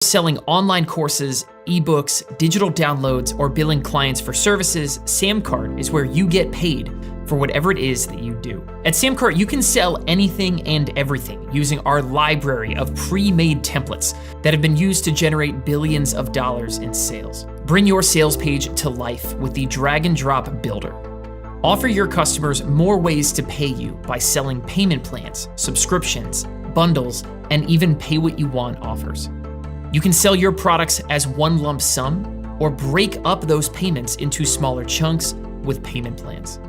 Selling online courses, ebooks, digital downloads, or billing clients for services, SamCart is where you get paid for whatever it is that you do. At SamCart, you can sell anything and everything using our library of pre-made templates that have been used to generate billions of dollars in sales. Bring your sales page to life with the drag and drop builder. Offer your customers more ways to pay you by selling payment plans, subscriptions, bundles, and even pay what you want offers. You can sell your products as one lump sum or break up those payments into smaller chunks with payment plans.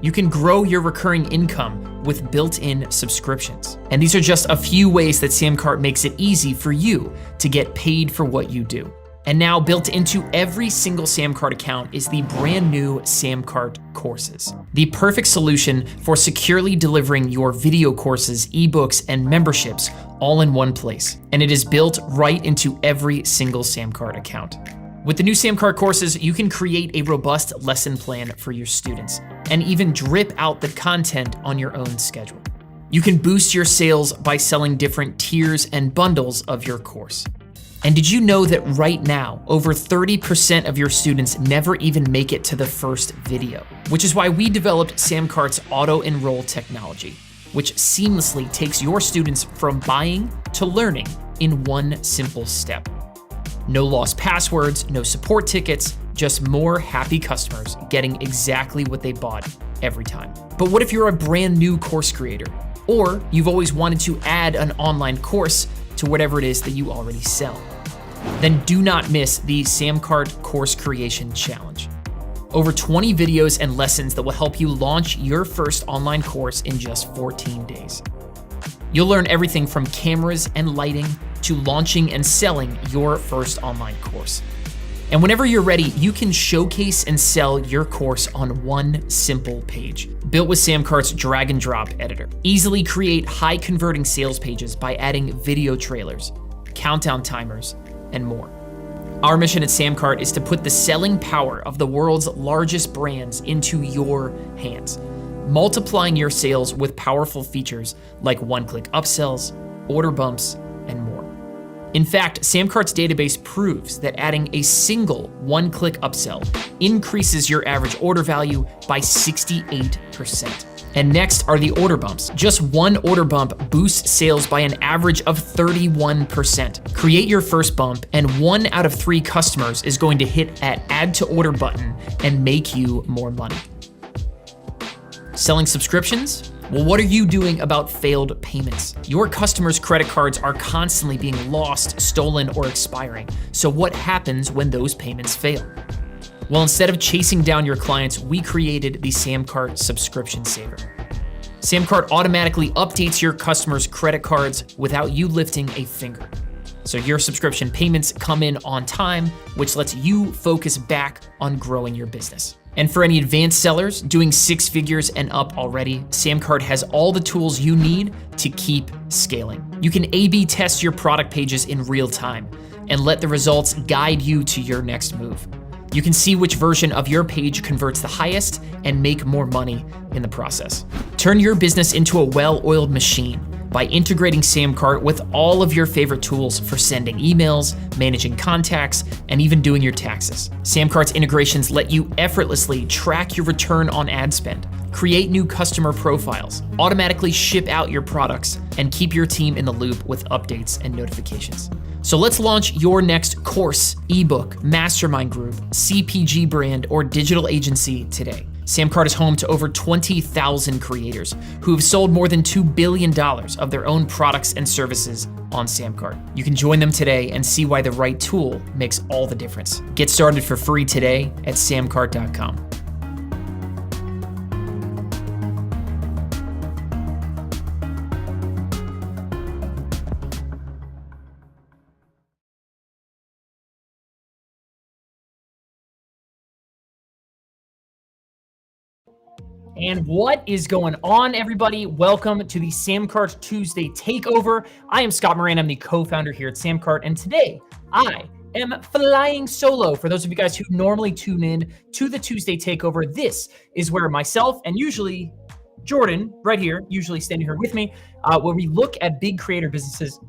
You can grow your recurring income with built-in subscriptions. And these are just a few ways that SamCart makes it easy for you to get paid for what you do. And now built into every single SamCart account is the brand new SamCart courses, the perfect solution for securely delivering your video courses, ebooks, and memberships all in one place. And it is built right into every single SamCart account. With the new SamCart courses, you can create a robust lesson plan for your students and even drip out the content on your own schedule. You can boost your sales by selling different tiers and bundles of your course. And did you know that right now, over 30% of your students never even make it to the first video? Which is why we developed SamCart's auto-enroll technology, which seamlessly takes your students from buying to learning in one simple step. No lost passwords, no support tickets, just more happy customers getting exactly what they bought every time. But what if you're a brand new course creator? Or you've always wanted to add an online course to whatever it is that you already sell? Then do not miss the SamCart Course Creation Challenge. Over 20 videos and lessons that will help you launch your first online course in just 14 days. You'll learn everything from cameras and lighting to launching and selling your first online course. And whenever you're ready, you can showcase and sell your course on one simple page. Built with SamCart's drag and drop editor. Easily create high converting sales pages by adding video trailers, countdown timers, and more. Our mission at SamCart is to put the selling power of the world's largest brands into your hands, multiplying your sales with powerful features like one-click upsells, order bumps, and more. In fact, SamCart's database proves that adding a single one-click upsell increases your average order value by 68%. And next are the order bumps. Just one order bump boosts sales by an average of 31%. Create your first bump, and 1 out of 3 customers is going to hit that add to order button and make you more money. Selling subscriptions? Well, what are you doing about failed payments? Your customers' credit cards are constantly being lost, stolen, or expiring. So what happens when those payments fail? Well, instead of chasing down your clients, we created the SamCart Subscription Saver. SamCart automatically updates your customers' credit cards without you lifting a finger. So your subscription payments come in on time, which lets you focus back on growing your business. And for any advanced sellers doing 6 figures and up already, SamCart has all the tools you need to keep scaling. You can A/B test your product pages in real time and let the results guide you to your next move. You can see which version of your page converts the highest and make more money in the process. Turn your business into a well-oiled machine by integrating SamCart with all of your favorite tools for sending emails, managing contacts, and even doing your taxes. SamCart's integrations let you effortlessly track your return on ad spend, create new customer profiles, automatically ship out your products, and keep your team in the loop with updates and notifications. So let's launch your next course, ebook, mastermind group, CPG brand, or digital agency today. SamCart is home to over 20,000 creators who have sold more than $2 billion of their own products and services on SamCart. You can join them today and see why the right tool makes all the difference. Get started for free today at samcart.com. And what is going on, everybody? Welcome to the SamCart Tuesday Takeover. I am Scott Moran. I'm the co-founder here at SamCart, and today I am flying solo. For those of you guys who normally tune in to the Tuesday Takeover, this is where myself and usually Jordan, right here, usually standing here with me, where we look at big creator businesses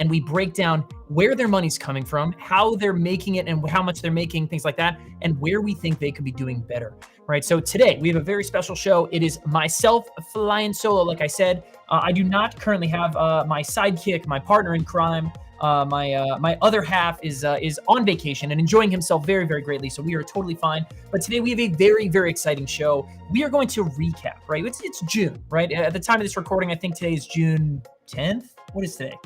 and we break down where their money's coming from, how they're making it and how much they're making, things like that, and where we think they could be doing better, right? So today we have a very special show. It is myself flying solo, like I said. I do not currently have my sidekick, my partner in crime. My other half is on vacation and enjoying himself very, very greatly. So we are totally fine. But today we have a very, very exciting show. We are going to recap, right? It's June, right? At the time of this recording, I think today is June 10th. What is today?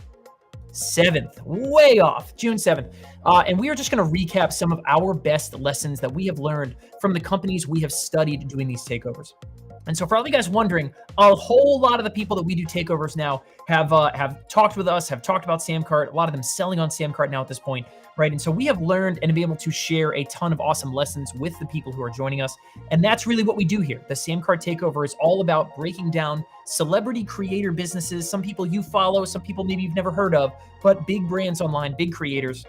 7th, way off, June 7th. And we are just going to recap some of our best lessons that we have learned from the companies we have studied doing these takeovers. And so for all you guys wondering, a whole lot of the people that we do takeovers now have talked with us, have talked about SamCart, a lot of them selling on SamCart now at this point, right? And so we have learned and be able to share a ton of awesome lessons with the people who are joining us. And that's really what we do here. The SamCart takeover is all about breaking down celebrity creator businesses, some people you follow, some people maybe you've never heard of, but big brands online, big creators,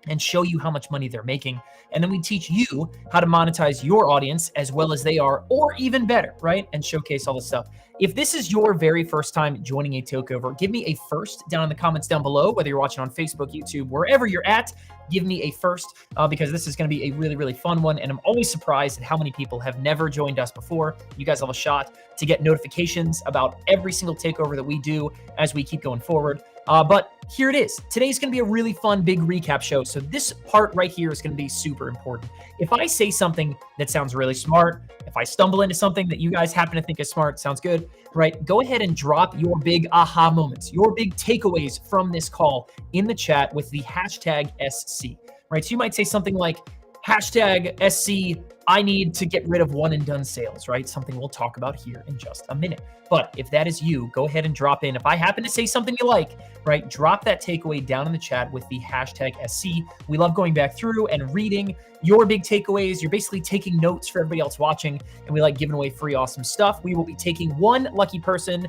and show you how much money they're making. And then we teach you how to monetize your audience as well as they are, or even better, right? And showcase all this stuff. If this is your very first time joining a takeover, give me a first down in the comments down below, whether you're watching on Facebook, YouTube, wherever you're at, give me a first because this is going to be a really, really fun one. And I'm always surprised at how many people have never joined us before. You guys have a shot to get notifications about every single takeover that we do as we keep going forward. But here it is. Today's going to be a really fun, big recap show. So this part right here is going to be super important. If I say something that sounds really smart, if I stumble into something that you guys happen to think is smart, sounds good, right? Go ahead and drop your big aha moments, your big takeaways from this call in the chat with the hashtag SC, right? So you might say something like hashtag SC, I need to get rid of one and done sales, right? Something we'll talk about here in just a minute. But if that is you, go ahead and drop in. If I happen to say something you like, right, drop that takeaway down in the chat with the hashtag SC. We love going back through and reading your big takeaways. You're basically taking notes for everybody else watching, and we like giving away free awesome stuff. We will be taking one lucky person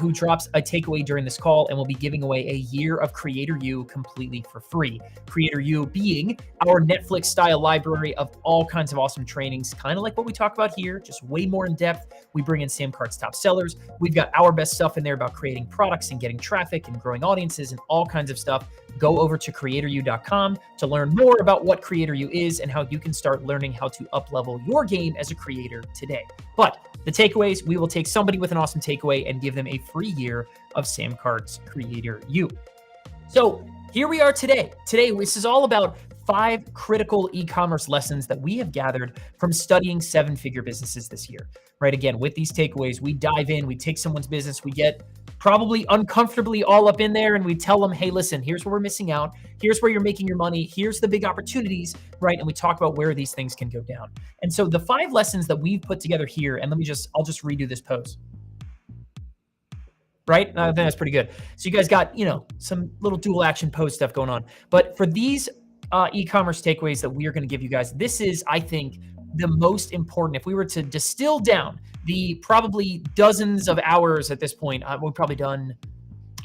who drops a takeaway during this call, and we'll be giving away a year of Creator U completely for free. Creator U being our Netflix style library of all kinds of awesome trainings, kind of like what we talk about here, just way more in depth. We bring in SamCart's top sellers. We've got our best stuff in there about creating products and getting traffic and growing audiences and all kinds of stuff. Go over to creatoru.com to learn more about what Creator U is and how you can start learning how to up-level your game as a creator today. But the takeaways, we will take somebody with an awesome takeaway and give them a free year of SamCart's Creator U. So here we are today. Today, this is all about 5 critical e-commerce lessons that we have gathered from studying 7-figure businesses this year, right? Again, with these takeaways, we dive in, we take someone's business, we get probably uncomfortably all up in there and we tell them, hey, listen, here's where we're missing out. Here's where you're making your money. Here's the big opportunities, right? And we talk about where these things can go down. And so the 5 lessons that we've put together here, and I'll just redo this pose. Right? I think that's pretty good. So you guys got, some little dual action pose stuff going on. But for these e-commerce takeaways that we are going to give you guys, this is, I think, the most important. If we were to distill down the probably dozens of hours at this point, we've probably done,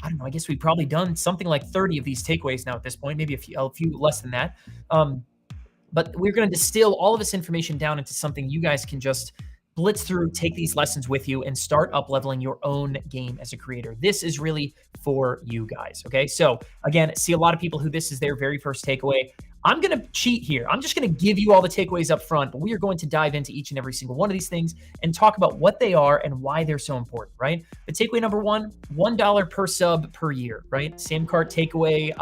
I don't know, I guess we've probably done something like 30 of these takeaways now at this point, maybe a few less than that. But we're going to distill all of this information down into something you guys can just blitz through, take these lessons with you, and start up-leveling your own game as a creator. This is really for you guys, okay? So again, see a lot of people who this is their very first takeaway. I'm going to cheat here. I'm just going to give you all the takeaways up front, but we are going to dive into each and every single one of these things and talk about what they are and why they're so important, right? The takeaway number 1, $1 per sub per year, right? SamCart takeaway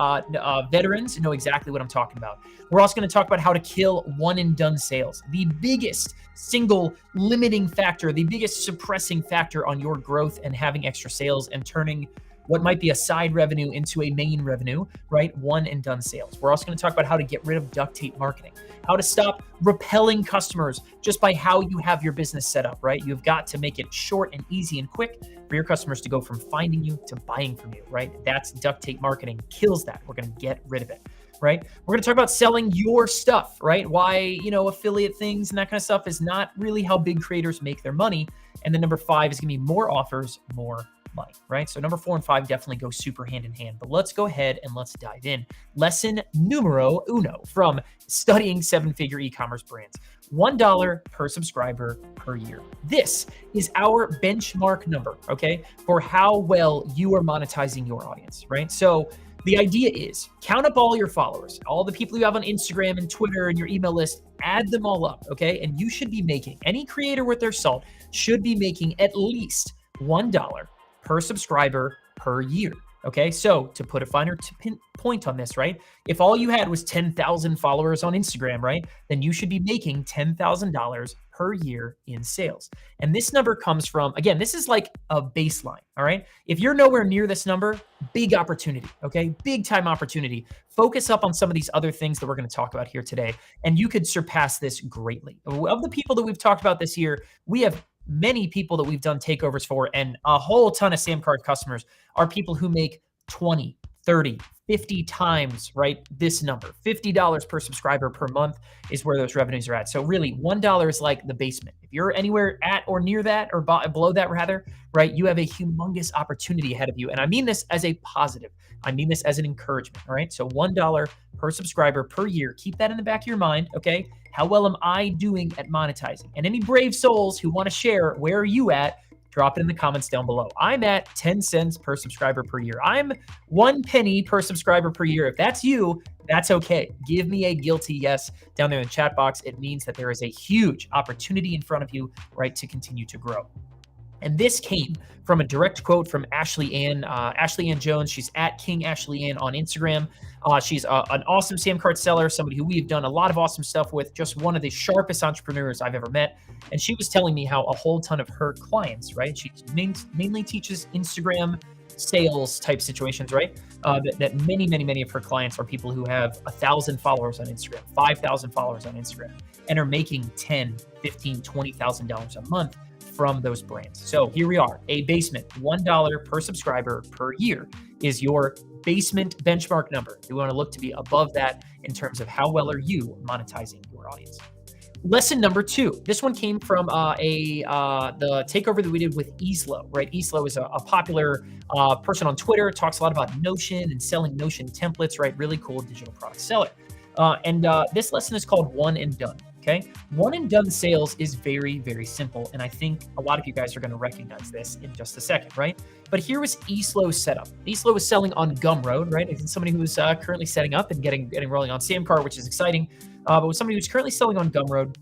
veterans know exactly what I'm talking about. We're also going to talk about how to kill one and done sales, the biggest single limiting factor, the biggest suppressing factor on your growth and having extra sales and turning what might be a side revenue into a main revenue, right? One and done sales. We're also going to talk about how to get rid of duct tape marketing, how to stop repelling customers just by how you have your business set up, right? You've got to make it short and easy and quick for your customers to go from finding you to buying from you, right? That's duct tape marketing, kills that. We're going to get rid of it, right? We're going to talk about selling your stuff, right? Why, affiliate things and that kind of stuff is not really how big creators make their money. And then number 5 is going to be more offers, more money, right? So number 4 and 5 definitely go super hand in hand, but let's go ahead and let's dive in. Lesson numero uno from studying 7-figure e-commerce brands. $1 per subscriber per year. This is our benchmark number, okay, for how well you are monetizing your audience, right? So The idea is count up all your followers, all the people you have on Instagram and Twitter and your email list, add them all up, okay? And you should be making, any creator worth their salt should be making at least $1 per subscriber per year. Okay, so to put a finer point on this, right? If all you had was 10,000 followers on Instagram, right? Then you should be making $10,000 per year in sales. And this number comes from, again, this is like a baseline, all right? If you're nowhere near this number, big opportunity, okay? Big time opportunity. Focus up on some of these other things that we're gonna talk about here today, and you could surpass this greatly. Of the people that we've talked about this year, we have many people that we've done takeovers for, and a whole ton of SamCart customers are people who make 20, 30, 50 times, right? This number, $50 per subscriber per month is where those revenues are at. So really $1 is like the basement. If you're anywhere at or near that or below that rather, right, you have a humongous opportunity ahead of you. And I mean this as a positive. I mean this as an encouragement, all right? So $1 per subscriber per year. Keep that in the back of your mind, okay? How well am I doing at monetizing? And any brave souls who want to share, where are you at? Drop it in the comments down below. I'm at 10 cents per subscriber per year. I'm 1 penny per subscriber per year. If that's you, that's okay. Give me a guilty yes down there in the chat box. It means that there is a huge opportunity in front of you, right, to continue to grow. And this came from a direct quote from Ashley Ann Jones. She's at King Ashley Ann on Instagram. She's an awesome SamCart seller, somebody who we've done a lot of awesome stuff with, just one of the sharpest entrepreneurs I've ever met. And she was telling me how a whole ton of her clients, right? She mainly teaches Instagram sales type situations, right? That many of her clients are people who have 1,000 followers on Instagram, 5,000 followers on Instagram, and are making $10,000, $15,000, $20,000 a month from those brands. So here we are, a basement, $1 per subscriber per year is your basement benchmark number. You want to look to be above that in terms of how well are you monetizing your audience. Lesson number 2. This one came from the takeover that we did with Islo, right? Islo is a popular person on Twitter, talks a lot about Notion and selling Notion templates, right? Really cool digital product seller. And this lesson is called One and Done. Okay, one and done sales is very, very simple. And I think a lot of you guys are going to recognize this in just a second, right? But here was Islo's setup. Islo was selling on Gumroad, right? It's somebody who's currently setting up and getting rolling on SamCart, which is exciting. But was somebody who's currently selling on Gumroad.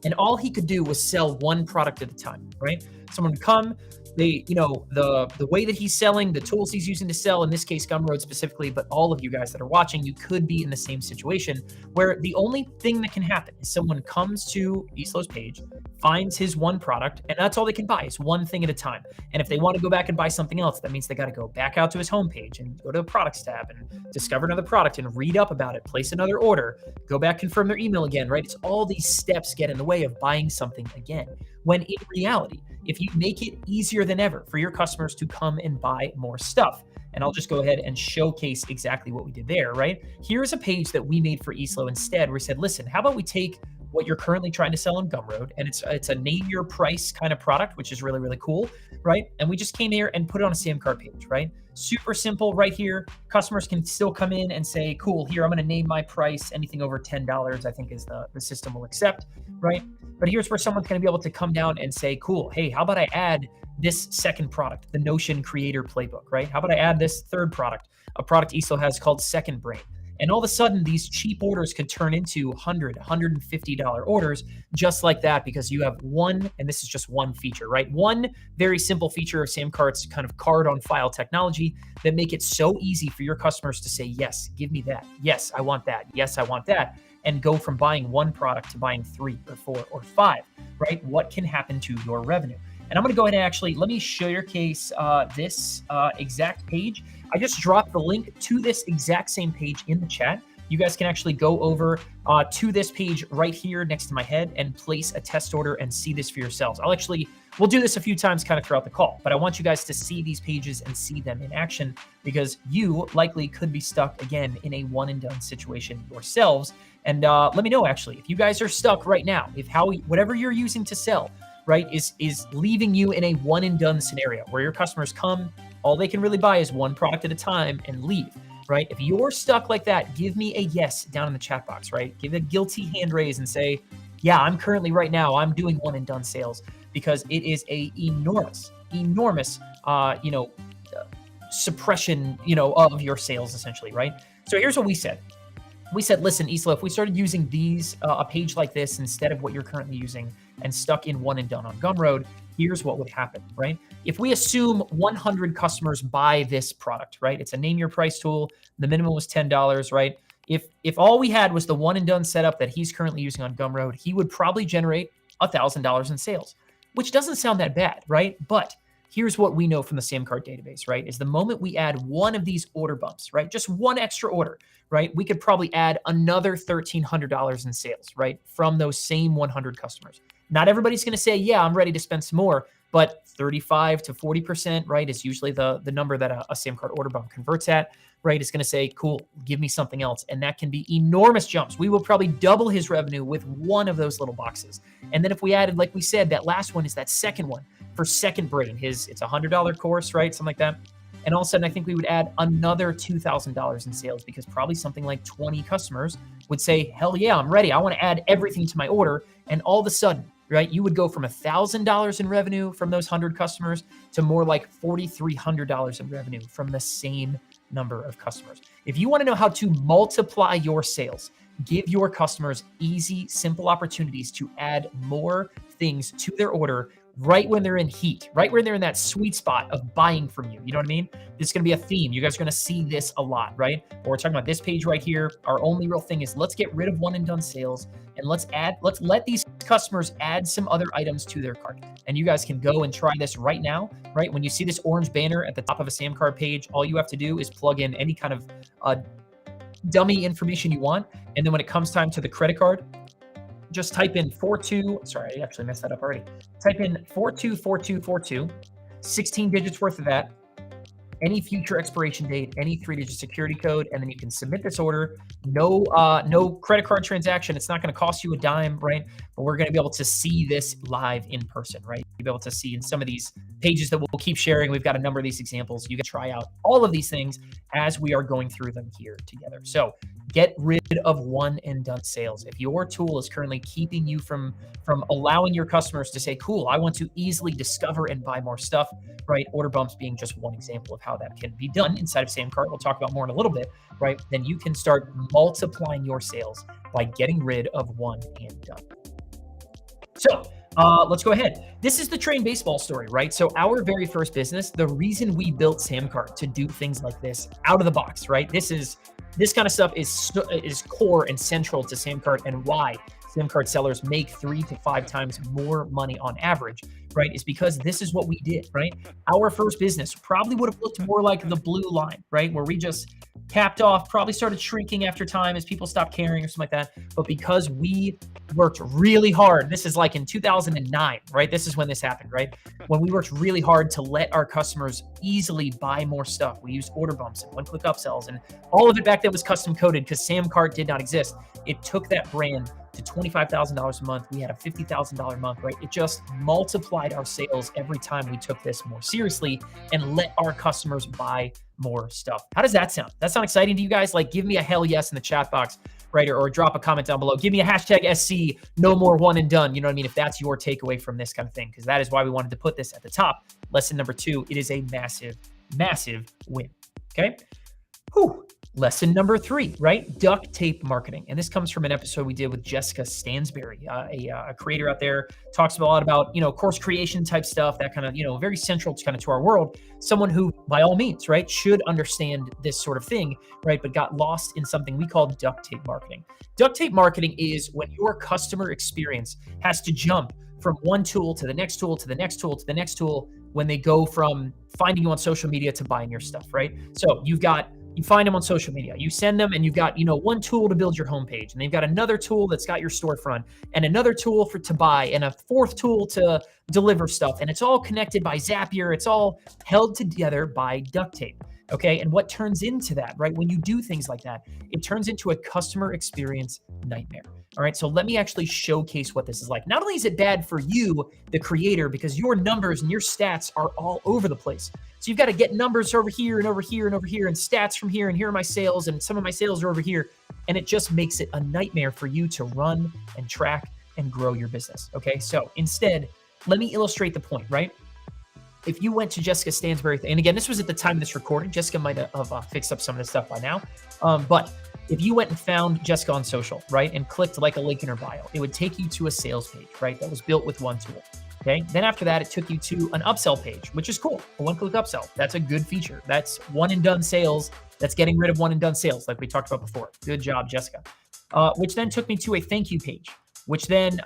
And all he could do was sell one product at a time, right? Someone would come, the way that he's selling, the tools he's using to sell, in this case, Gumroad specifically, but all of you guys that are watching, you could be in the same situation where the only thing that can happen is someone comes to Islo's page, finds his one product, and that's all they can buy is one thing at a time. And if they want to go back and buy something else, that means they got to go back out to his homepage and go to the products tab and discover another product and read up about it, place another order, go back, confirm their email again, right? It's all these steps get in the way of buying something again. When in reality, if you make it easier than ever for your customers to come and buy more stuff, and I'll just go ahead and showcase exactly what we did there, right? Here's a page that we made for Islo instead, where we said, listen, how about we take what you're currently trying to sell on Gumroad, and it's a name your price kind of product, which is really, really cool, right? And we just came here and put it on a SamCart page, right? Super simple right here. Customers can still come in and say, cool, here, I'm going to name my price. Anything over $10, I think is the system will accept, right? But here's where someone's going to be able to come down and say, cool, hey, how about I add this second product, the Notion Creator Playbook, right? How about I add this third product, a product Islo has called Second Brain. And all of a sudden, these cheap orders could turn into $100, $150 orders just like that, because you have one, and this is just one feature, right? One very simple feature of SamCart's kind of card on file technology that make it so easy for your customers to say, yes, give me that. Yes, I want that. Yes, I want that. And go from buying one product to buying 3 or 4 or 5, right? What can happen to your revenue? And I'm going to go ahead and actually, let me showcase this exact page. I just dropped the link to this exact same page in the chat. You guys can actually go over to this page right here next to my head and place a test order and see this for yourselves. We'll do this a few times kind of throughout the call, but I want you guys to see these pages and see them in action, because you likely could be stuck again in a one and done situation yourselves. And let me know actually, if you guys are stuck right now, if whatever you're using to sell, right, is leaving you in a one and done scenario where your customers come, all they can really buy is one product at a time and leave, right? If you're stuck like that, give me a yes down in the chat box, right? Give a guilty hand raise and say, yeah, I'm currently right now, I'm doing one and done sales, because it is a enormous, suppression, of your sales essentially, right? So here's what we said. We said, listen, Isla, if we started using these, a page like this instead of what you're currently using and stuck in one and done on Gumroad, here's what would happen, right? If we assume 100 customers buy this product, right? It's a name your price tool. The minimum was $10, right? If all we had was the one and done setup that he's currently using on Gumroad, he would probably generate $1,000 in sales, which doesn't sound that bad, right? But here's what we know from the SamCart database, right? Is the moment we add one of these order bumps, right? Just one extra order, right? We could probably add another $1,300 in sales, right? From those same 100 customers. Not everybody's going to say, yeah, I'm ready to spend some more, but 35 to 40%, right, is usually the number that a SamCart order bump converts at, right? Is going to say, cool, give me something else. And that can be enormous jumps. We will probably double his revenue with one of those little boxes. And then if we added, like we said, that last one is that second one for Second Brain. It's a $100 course, right? Something like that. And all of a sudden, I think we would add another $2,000 in sales because probably something like 20 customers would say, hell yeah, I'm ready. I want to add everything to my order. And all of a sudden, right, you would go from $1,000 in revenue from those 100 customers to more like $4,300 in revenue from the same number of customers. If you want to know how to multiply your sales, give your customers easy, simple opportunities to add more things to their order right when they're in heat, right when they're in that sweet spot of buying from you. You know what I mean? This is going to be a theme. You guys are going to see this a lot, right? But we're talking about this page right here. Our only real thing is let's get rid of one and done sales and let's let these customers add some other items to their cart. And you guys can go and try this right now, right? When you see this orange banner at the top of a SamCart page, all you have to do is plug in any kind of dummy information you want. And then when it comes time to the credit card, just type in 42, sorry, I actually messed that up already. Type in 424242, 16 digits worth of that, any future expiration date, any 3-digit security code, and then you can submit this order. No credit card transaction. It's not going to cost you a dime, right? But we're going to be able to see this live in person, right? You'll be able to see in some of these pages that we'll keep sharing. We've got a number of these examples. You can try out all of these things as we are going through them here together. So get rid of one and done sales. If your tool is currently keeping you from allowing your customers to say, cool, I want to easily discover and buy more stuff, right? Order bumps being just one example of how that can be done inside of SamCart. We'll talk about more in a little bit, right? Then you can start multiplying your sales by getting rid of one and done. So let's go ahead. This is the Train Baseball story, right? So our very first business, the reason we built SamCart to do things like this out of the box, right? This kind of stuff is core and central to SamCart and why SamCart sellers make 3 to 5 times more money on average, right? Is because this is what we did, right? Our first business probably would have looked more like the blue line, right? Where we just capped off, probably started shrinking after time as people stopped caring or something like that. But because we worked really hard, this is like in 2009, right? This is when this happened, right? When we worked really hard to let our customers easily buy more stuff. We used order bumps and one-click upsells and all of it back then was custom coded because SamCart did not exist. It took that brand to $25,000 a month. We had a $50,000 month, right? It just multiplied our sales every time we took this more seriously and let our customers buy more stuff. How does that sound? That sound exciting to you guys? Like, give me a hell yes in the chat box, right? Or drop a comment down below. Give me a hashtag SC, no more one and done. You know what I mean? If that's your takeaway from this kind of thing, because that is why we wanted to put this at the top. Lesson number 2, it is a massive, massive win. Okay. Whew. Lesson number 3, right? Duct tape marketing. And this comes from an episode we did with Jessica Stansberry, a creator out there, talks a lot about, course creation type stuff, that kind of, very central to our world. Someone who, by all means, right, should understand this sort of thing, right, but got lost in something we call duct tape marketing. Duct tape marketing is when your customer experience has to jump from one tool to the next tool, to the next tool, to the next tool, when they go from finding you on social media to buying your stuff, right? So you find them on social media, you send them and you've got, one tool to build your homepage and they've got another tool that's got your storefront and another tool to buy and a fourth tool to deliver stuff. And it's all connected by Zapier. It's all held together by duct tape. Okay. And what turns into that, right? When you do things like that, it turns into a customer experience nightmare. All right. So let me actually showcase what this is like. Not only is it bad for you, the creator, because your numbers and your stats are all over the place. So you've got to get numbers over here and over here and over here and stats from here. And here are my sales and some of my sales are over here. And it just makes it a nightmare for you to run and track and grow your business. Okay. So instead, let me illustrate the point, right? if you went to Jessica Stansbury, and again, this was at the time of this recording, Jessica might have fixed up some of this stuff by now, but if you went and found Jessica on social, right, and clicked like a link in her bio, it would take you to a sales page, right, that was built with one tool. Okay. Then after that, it took you to an upsell page, which is cool. A one-click upsell. That's a good feature. That's one and done sales. That's getting rid of one and done sales, like we talked about before. Good job, Jessica. Which then took me to a thank you page, which then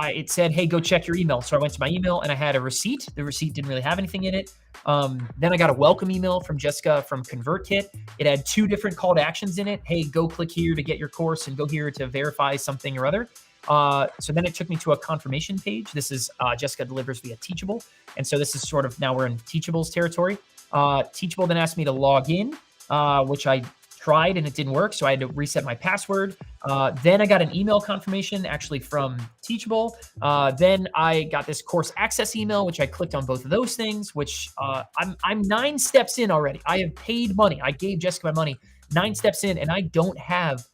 it said, hey, go check your email. So I went to my email and I had a receipt. The receipt didn't really have anything in it. Then I got a welcome email from Jessica from ConvertKit. It had 2 different call to actions in it. Hey, go click here to get your course and go here to verify something or other. So then it took me to a confirmation page. This is Jessica delivers via Teachable. And so this is sort of, now we're in Teachable's territory. Teachable then asked me to log in, which I tried and it didn't work. So I had to reset my password. Then I got an email confirmation actually from Teachable. Then I got this course access email, which I clicked on both of those things, which I'm 9 steps in already. I have paid money. I gave Jessica my money 9 steps in and I don't have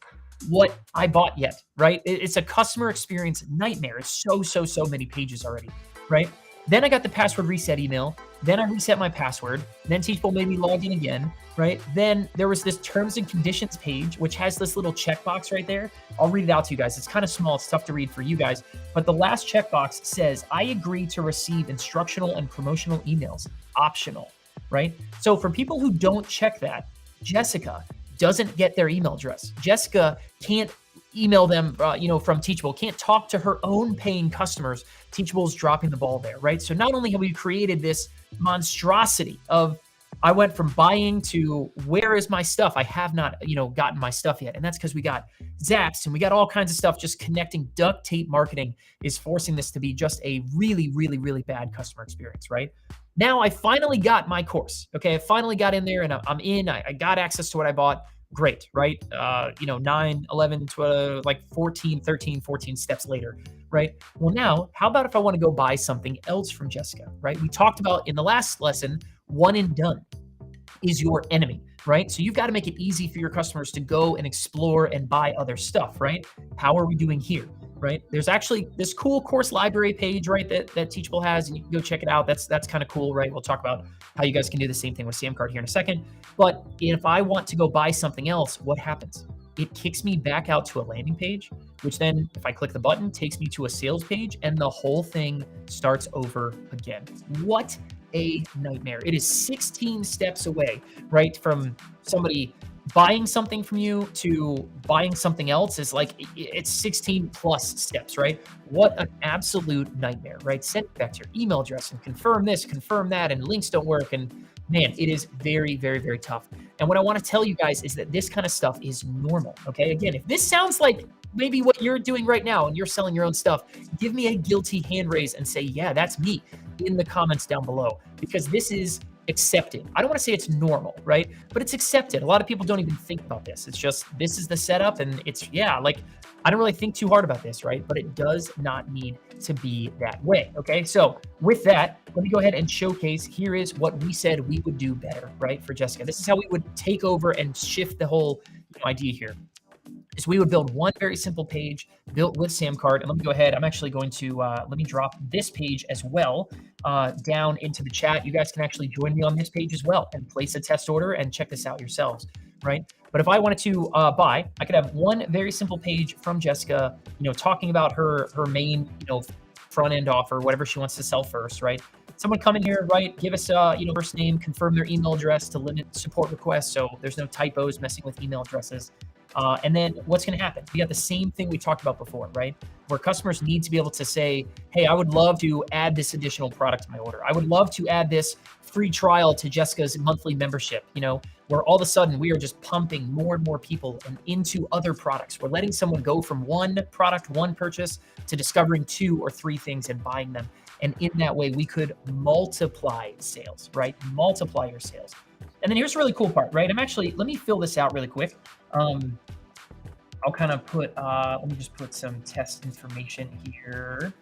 what I bought yet, right? It's a customer experience nightmare. It's so many pages already, right? Then I got the password reset email. Then I reset my password. Then Teachable made me log in again, right? Then there was this terms and conditions page, which has this little checkbox right there. I'll read it out to you guys. It's kind of small. It's tough to read for you guys. But the last checkbox says, I agree to receive instructional and promotional emails, optional, right? So for people who don't check that, Jessica doesn't get their email address. Jessica can't email them, from Teachable, can't talk to her own paying customers. Teachable's dropping the ball there, right? So not only have we created this monstrosity of, I went from buying to where is my stuff? I have not, gotten my stuff yet. And that's because we got Zaps and we got all kinds of stuff. Just connecting duct tape marketing is forcing this to be just a really bad customer experience, right? Now I finally got my course. Okay. I finally got in there and I'm in, I got access to what I bought. Great, right? 9, 11, 12, like 14, 13, 14 steps later, right? Well, now, how about if I want to go buy something else from Jessica, right? We talked about in the last lesson, one and done is your enemy, right? So you've got to make it easy for your customers to go and explore and buy other stuff, right? How are we doing here, right? There's actually this cool course library page, right, that Teachable has, and you can go check it out. That's kind of cool, right? We'll talk about how you guys can do the same thing with SamCart here in a second. But if I want to go buy something else, what happens? It kicks me back out to a landing page, which then if I click the button, takes me to a sales page and the whole thing starts over again. What a nightmare. It is 16 steps away, right, from somebody buying something from you to buying something else. Is like, it's 16 plus steps, right? What an absolute nightmare, right? Send it back to your email address and confirm this, confirm that, and links don't work. And man, it is very tough. And what I want to tell you guys is that this kind of stuff is normal, okay? Again, if this sounds like maybe what you're doing right now and you're selling your own stuff, give me a guilty hand raise and say, yeah, that's me, in the comments down below, because this is accepted. I don't want to say it's normal, right? But it's accepted. A lot of people don't even think about this. It's just, this is the setup and it's, I don't really think too hard about this, right? But it does not need to be that way, okay? So with that, let me go ahead and showcase, here is what we said we would do better, right, for Jessica. This is how we would take over and shift the whole idea here. Is we would build one very simple page built with SamCart. And let me go ahead. I'm actually going to, let me drop this page as well down into the chat. You guys can actually join me on this page as well and place a test order and check this out yourselves, right? But if I wanted to buy, I could have one very simple page from Jessica, talking about her main, front end offer, whatever she wants to sell first, right? Someone come in here, right? Give us, first name, confirm their email address to limit support requests, so there's no typos messing with email addresses. And then what's going to happen? We got the same thing we talked about before, right? Where customers need to be able to say, hey, I would love to add this additional product to my order. I would love to add this free trial to Jessica's monthly membership, where all of a sudden we are just pumping more and more people and into other products. We're letting someone go from one product, one purchase, to discovering 2 or 3 things and buying them. And in that way, we could multiply sales, right? Multiply your sales. And then here's the really cool part, right? Let me fill this out really quick. I'll kind of put, let me just put some test information here.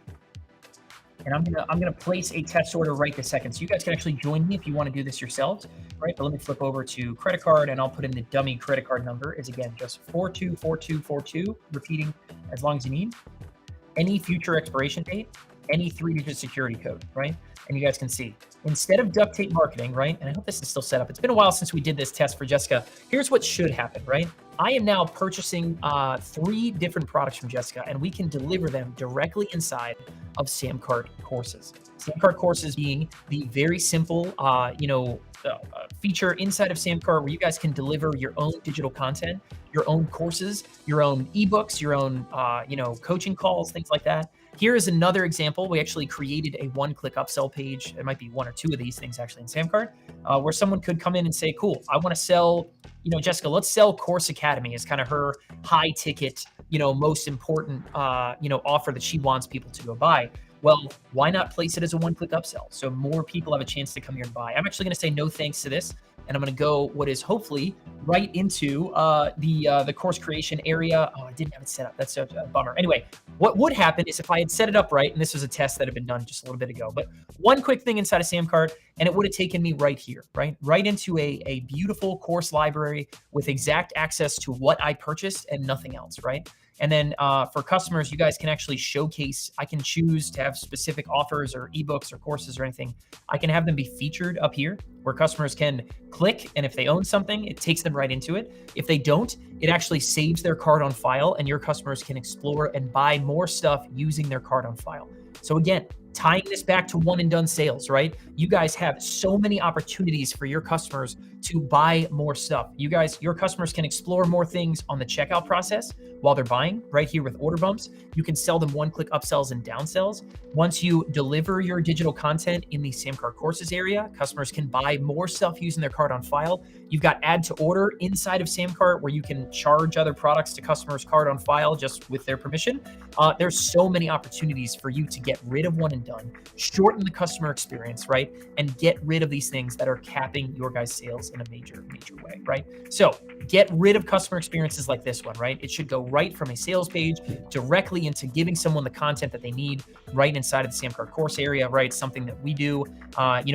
And I'm gonna place a test order right this second. So you guys can actually join me if you want to do this yourselves, right? But let me flip over to credit card and I'll put in the dummy credit card number is, again, just 424242, repeating as long as you need. Any future expiration date, any 3-digit security code, right? And you guys can see, instead of duct tape marketing, right? And I hope this is still set up. It's been a while since we did this test for Jessica. Here's what should happen, right? I am now purchasing 3 different products from Jessica, and we can deliver them directly inside of SamCart courses. SamCart courses being the very simple, feature inside of SamCart where you guys can deliver your own digital content, your own courses, your own ebooks, your own, coaching calls, things like that. Here is another example. We actually created a one-click upsell page. There might be 1 or 2 of these things actually in SamCart, where someone could come in and say, cool, I want to sell, Jessica, let's sell Course Academy as kind of her high ticket, most important, offer that she wants people to go buy. Well, why not place it as a one-click upsell so more people have a chance to come here and buy? I'm actually going to say no thanks to this, and I'm going to go what is hopefully right into the course creation area. Oh, I didn't have it set up. That's a bummer. Anyway, what would happen is if I had set it up right, and this was a test that had been done just a little bit ago, but one quick thing inside of SamCart, and it would have taken me right here, right into a beautiful course library with exact access to what I purchased and nothing else, right? And then for customers, you guys can actually showcase. I can choose to have specific offers or ebooks or courses or anything. I can have them be featured up here where customers can click. And if they own something, it takes them right into it. If they don't, it actually saves their card on file and your customers can explore and buy more stuff using their card on file. So again, tying this back to one and done sales, right? You guys have so many opportunities for your customers to buy more stuff. Your customers can explore more things on the checkout process while they're buying right here with order bumps. You can sell them one-click upsells and downsells. Once you deliver your digital content in the SamCart courses area, customers can buy more stuff using their card on file. You've got add to order inside of SamCart where you can charge other products to customers' card on file just with their permission. There's so many opportunities for you to get rid of one and done, shorten the customer experience, right? And get rid of these things that are capping your guys' sales in a major way, right? So get rid of customer experiences like this one, right? It should go right from a sales page directly into giving someone the content that they need right inside of the SamCart course area, right? Something that we do.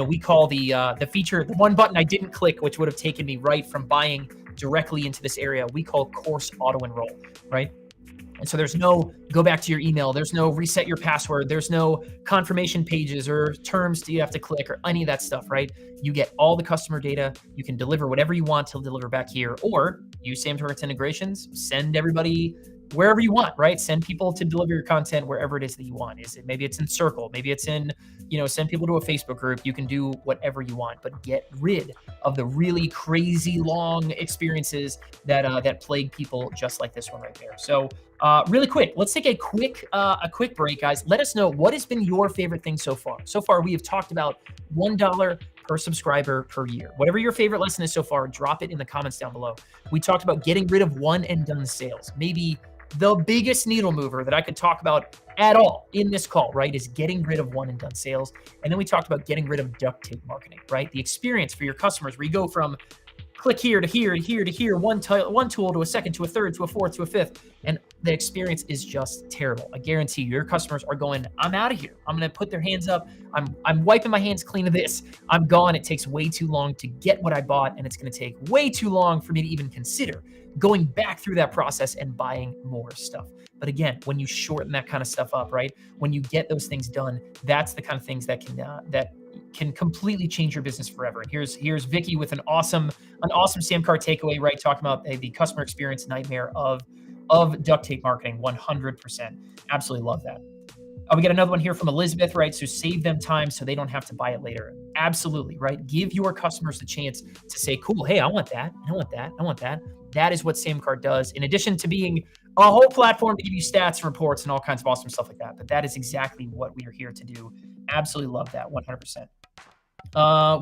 We call the feature, the one button I didn't click, which would have taken me right from buying directly into this area, we call course auto enroll, right? And so there's no go back to your email. There's no reset your password. There's no confirmation pages or terms that you have to click or any of that stuff, right? You get all the customer data. You can deliver whatever you want to deliver back here, or use SamCart's integrations, send everybody wherever you want, right? Send people to deliver your content wherever it is that you want. Maybe it's in Circle, maybe it's in, send people to a Facebook group. You can do whatever you want, but get rid of the really crazy long experiences that plague people just like this one right there. So really quick, let's take a quick break, guys. Let us know what has been your favorite thing so far. So far, we have talked about $1 per subscriber per year. Whatever your favorite lesson is so far, drop it in the comments down below. We talked about getting rid of one and done sales. Maybe the biggest needle mover that I could talk about at all in this call, right, is getting rid of one and done sales. And then we talked about getting rid of duct tape marketing, right? The experience for your customers where you go from click here to here to here to here, one tool to a second, to a third, to a fourth, to a fifth. And the experience is just terrible. I guarantee you, your customers are going, I'm out of here. I'm going to put their hands up. I'm wiping my hands clean of this. I'm gone. It takes way too long to get what I bought. And it's going to take way too long for me to even consider going back through that process and buying more stuff. But again, when you shorten that kind of stuff up, right? When you get those things done, that's the kind of things that can completely change your business forever. And here's Vicky with an awesome SamCart takeaway, right? Talking about the customer experience nightmare of duct tape marketing. 100%. Absolutely love that. We got another one here from Elizabeth, right? So save them time so they don't have to buy it later. Absolutely, right? Give your customers the chance to say, cool, hey, I want that. I want that. I want that. That is what SamCart does, in addition to being a whole platform to give you stats and reports and all kinds of awesome stuff like that. But that is exactly what we are here to do. Absolutely love that, 100%.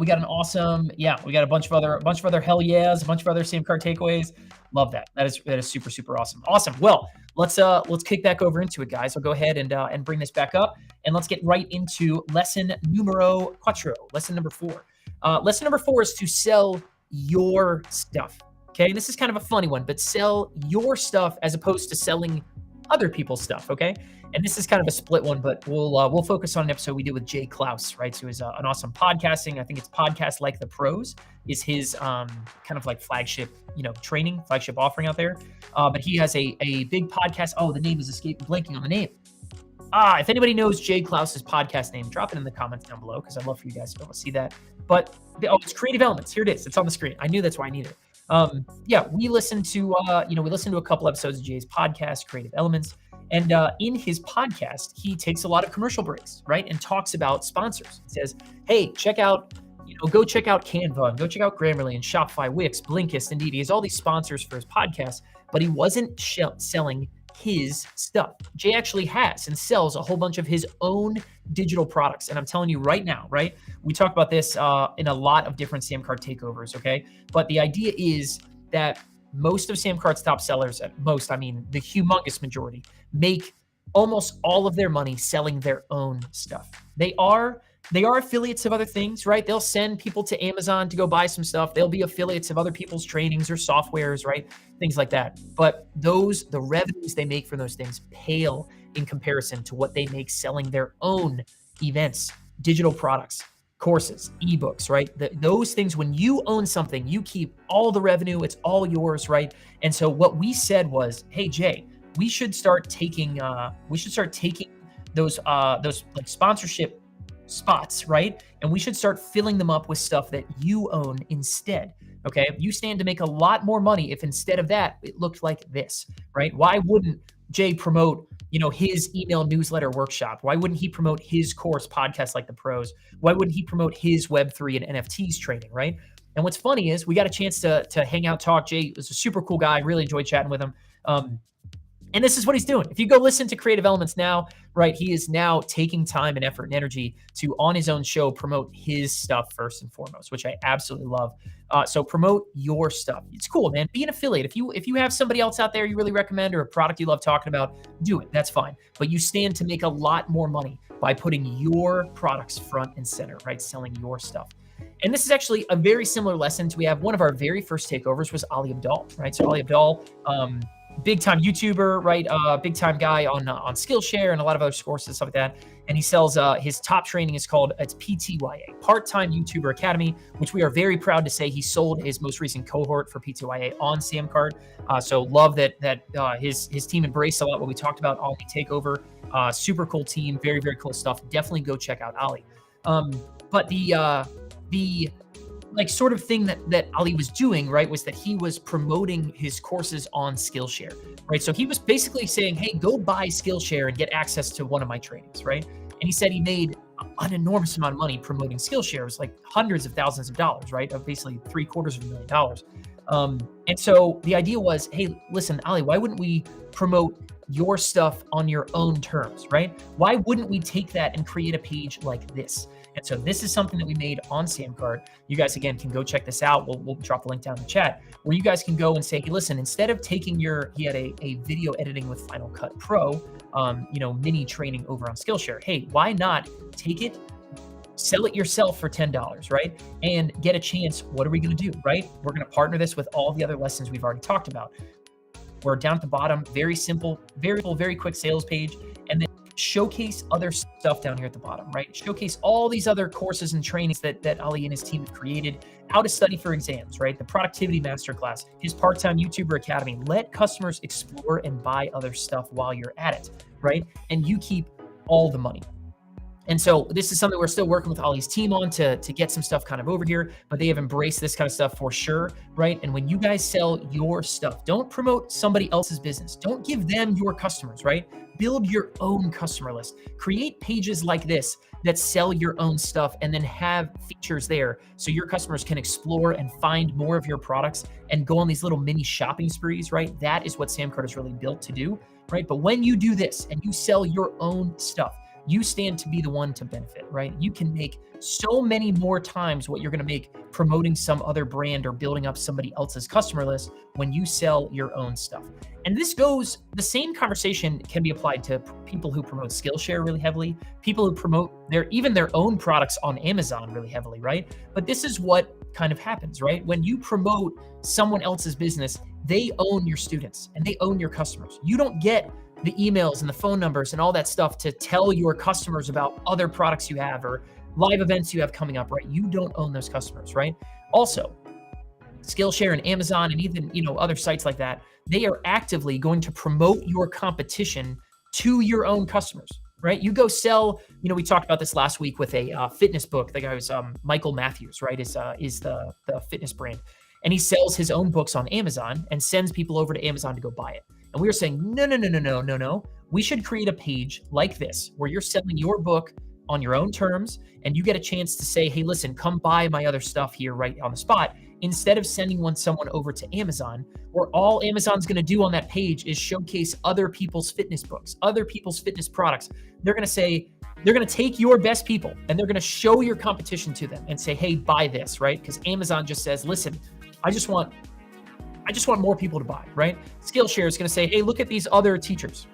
We got we got a bunch of other hell yeahs, a bunch of other SamCart takeaways. Love that. That is super, super awesome. Awesome. Well, let's kick back over into it, guys. I'll go ahead and bring this back up, and let's get right into lesson numero cuatro, lesson number 4. Lesson number 4 is to sell your stuff. Okay, this is kind of a funny one, but sell your stuff as opposed to selling other people's stuff. Okay, and this is kind of a split one, but we'll focus on an episode we did with Jay Klaus, right? So he's an awesome podcasting. I think it's Podcast Like the Pros is his kind of like flagship, flagship offering out there. But he has a big podcast. Oh, the name is blanking on the name. If anybody knows Jay Klaus's podcast name, drop it in the comments down below because I'd love for you guys to be able to see that. But it's Creative Elements. Here it is. It's on the screen. I knew that's why I needed it. Yeah, we listened to a couple episodes of Jay's podcast, Creative Elements, and in his podcast, he takes a lot of commercial breaks, right, and talks about sponsors. He says, "Hey, go check out Canva, and go check out Grammarly and Shopify, Wix, Blinkist, Indeed." He has all these sponsors for his podcast, but he wasn't selling his stuff. Jay actually has and sells a whole bunch of his own digital products. And I'm telling you right now, right? We talk about this in a lot of different SamCart takeovers, okay? But the idea is that most of SamCart's top sellers, at most, I mean the humongous majority, make almost all of their money selling their own stuff. They are affiliates of other things, right? They'll send people to Amazon to go buy some stuff. They'll be affiliates of other people's trainings or softwares, right? Things like that. But the revenues they make from those things pale in comparison to what they make selling their own events, digital products, courses, ebooks, right? Those things, when you own something, you keep all the revenue, it's all yours, right? And so what we said was, hey, Jay, we should start taking those like sponsorship spots, right? And we should start filling them up with stuff that you own instead. Okay. You stand to make a lot more money if instead of that, it looked like this, right? Why wouldn't Jay promote, his email newsletter workshop? Why wouldn't he promote his course podcast like the pros? Why wouldn't he promote his Web3 and NFTs training, right? And what's funny is we got a chance to hang out, talk. Jay was a super cool guy. Really enjoyed chatting with him. And this is what he's doing. If you go listen to Creative Elements now, right, he is now taking time and effort and energy to, on his own show, promote his stuff first and foremost, which I absolutely love. So promote your stuff. It's cool, man. Be an affiliate. If you have somebody else out there you really recommend or a product you love talking about, do it. That's fine. But you stand to make a lot more money by putting your products front and center, right? Selling your stuff. And this is actually a very similar lesson to we have one of our very first takeovers was Ali Abdal, right? So Ali Abdal, big time YouTuber, right? Big time guy on Skillshare and a lot of other courses and stuff like that. And he sells his top training is called it's PTYA, Part-Time YouTuber Academy, which we are very proud to say he sold his most recent cohort for PTYA on SamCart. So love that his team embraced a lot what we talked about on the takeover. Super cool team, very very cool stuff. Definitely go check out Ali. But the like sort of thing that Ali was doing, right, was that he was promoting his courses on Skillshare, right? So he was basically saying, hey, go buy Skillshare and get access to one of my trainings, right? And he said he made an enormous amount of money promoting Skillshare. It was like hundreds of thousands of dollars, right? Of basically $750,000. And so the idea was, hey, listen, Ali, why wouldn't we promote your stuff on your own terms, right? Why wouldn't we take that and create a page like this? And so this is something that we made on SamCart. You guys, again, can go check this out. We'll drop the link down in the chat where you guys can go and say, hey, listen, instead of taking he had a video editing with Final Cut Pro, mini training over on Skillshare. Hey, why not take it, sell it yourself for $10, right? And get a chance. What are we going to do, right? We're going to partner this with all the other lessons we've already talked about. We're down at the bottom, very simple, very quick sales page. And then showcase other stuff down here at the bottom, right? Showcase all these other courses and trainings that Ali and his team have created, how to study for exams, right? The productivity masterclass, his part-time YouTuber academy. Let customers explore and buy other stuff while you're at it, right? And you keep all the money. And so this is something we're still working with Ali's team on to get some stuff kind of over here, but they have embraced this kind of stuff for sure, right? And when you guys sell your stuff, don't promote somebody else's business. Don't give them your customers, right? Build your own customer list. Create pages like this that sell your own stuff and then have features there so your customers can explore and find more of your products and go on these little mini shopping sprees, right? That is what SamCart is really built to do, right? But when you do this and you sell your own stuff, you stand to be the one to benefit, right? You can make so many more times what you're going to make promoting some other brand or building up somebody else's customer list when you sell your own stuff. And the same conversation can be applied to people who promote Skillshare really heavily, people who promote even their own products on Amazon really heavily, right? But this is what kind of happens, right? When you promote someone else's business, they own your students and they own your customers. You don't get the emails and the phone numbers and all that stuff to tell your customers about other products you have or live events you have coming up, right? You don't own those customers, right? Also, Skillshare and Amazon and even, other sites like that, they are actively going to promote your competition to your own customers. right? You go sell, we talked about this last week with a fitness book. The guy was Michael Matthews, right? Is the fitness brand, and he sells his own books on Amazon and sends people over to Amazon to go buy it. And we were saying, no, no, no, no, no, no, no. We should create a page like this where you're selling your book on your own terms, and you get a chance to say, hey, listen, come buy my other stuff here right on the spot, instead of sending someone over to Amazon, where all Amazon's going to do on that page is showcase other people's fitness books, other people's fitness products. They're going to take your best people and they're going to show your competition to them and say, hey, buy this, right? Because Amazon just says, listen, I just want more people to buy, right? Skillshare is going to say, hey, look at these other teachers,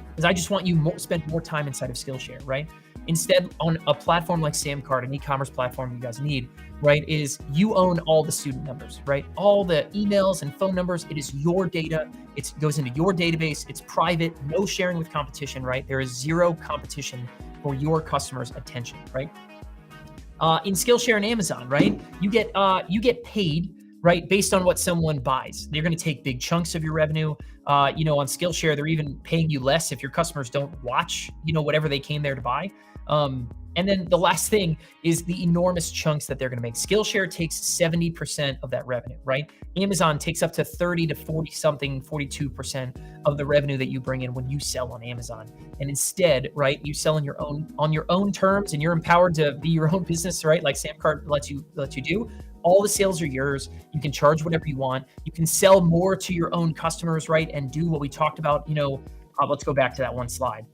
because I just want you spend more time inside of Skillshare, right? Instead, on a platform like SamCart, an e-commerce platform you guys need, right, is you own all the student numbers, right? All the emails and phone numbers, it is your data. It goes into your database. It's private, no sharing with competition, right? There is zero competition for your customers' attention, right? In Skillshare and Amazon, right, you get paid, right, based on what someone buys. They're going to take big chunks of your revenue. On Skillshare, they're even paying you less if your customers don't watch, whatever they came there to buy. And then the last thing is the enormous chunks that they're going to make. Skillshare takes 70% of that revenue, right? Amazon takes up to 30 to 40 something, 42% of the revenue that you bring in when you sell on Amazon. And instead, right, you sell on your own terms, and you're empowered to be your own business, right? Like SamCart lets you do. All the sales are yours. You can charge whatever you want. You can sell more to your own customers, right? And do what we talked about. Let's go back to that one slide.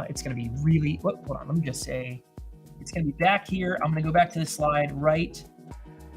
It's going to be really, hold on, let me just say, it's going to be back here. I'm going to go back to this slide, right?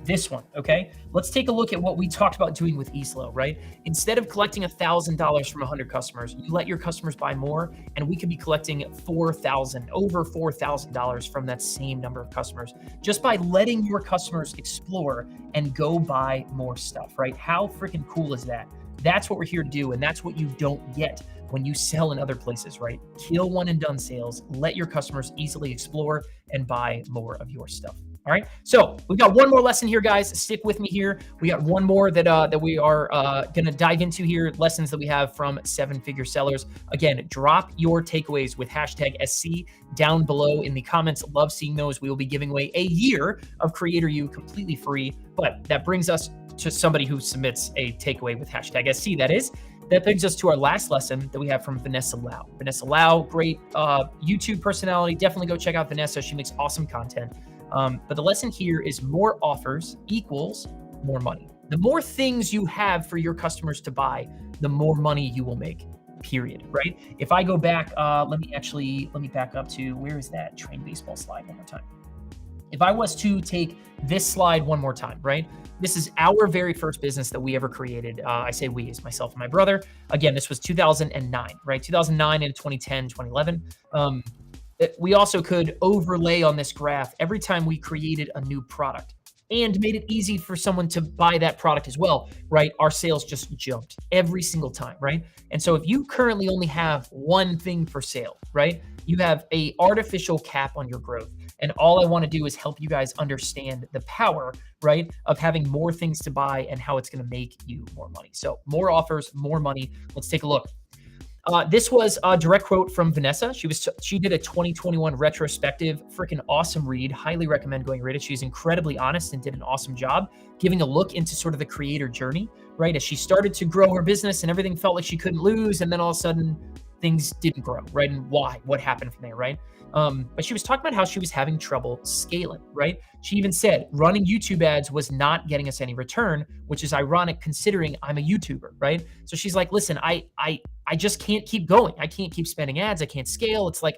This one, okay? Let's take a look at what we talked about doing with eSlow, right? Instead of collecting $1,000 from 100 customers, you let your customers buy more, and we could be collecting over $4,000 from that same number of customers, just by letting your customers explore and go buy more stuff, right? How freaking cool is that? That's what we're here to do, and that's what you don't get when you sell in other places, right? Kill one and done sales. Let your customers easily explore and buy more of your stuff. All right. So we've got one more lesson here, guys. Stick with me here. We got one more that we are going to dive into here. Lessons that we have from 7-figure sellers. Again, drop your takeaways with hashtag SC down below in the comments. Love seeing those. We will be giving away a year of Creator U completely free. But that brings us to somebody who submits a takeaway with hashtag SC. That brings us to our last lesson that we have from Vanessa Lau. Vanessa Lau, great YouTube personality. Definitely go check out Vanessa. She makes awesome content. But the lesson here is more offers equals more money. The more things you have for your customers to buy, the more money you will make, period, right? If I go back, let me back up to, where is that train baseball slide one more time? If I was to take this slide one more time, right? This is our very first business that we ever created. I say we, as myself and my brother. Again, this was 2009, right? 2009 into 2010, 2011. We also could overlay on this graph every time we created a new product and made it easy for someone to buy that product as well, right? Our sales just jumped every single time, right? And so if you currently only have one thing for sale, right? You have a artificial cap on your growth. And all I want to do is help you guys understand the power, right, of having more things to buy and how it's going to make you more money. So more offers, more money. Let's take a look. This was a direct quote from Vanessa. She did a 2021 retrospective, freaking awesome read. Highly recommend going read it. She's incredibly honest and did an awesome job giving a look into sort of the creator journey, right? As she started to grow her business and everything felt like she couldn't lose, and then all of a sudden things didn't grow, right? And why? What happened from there, right? But she was talking about how she was having trouble scaling, right? She even said running YouTube ads was not getting us any return, which is ironic considering I'm a YouTuber, right? So she's like, listen, I just can't keep going. I can't keep spending ads. I can't scale. It's like,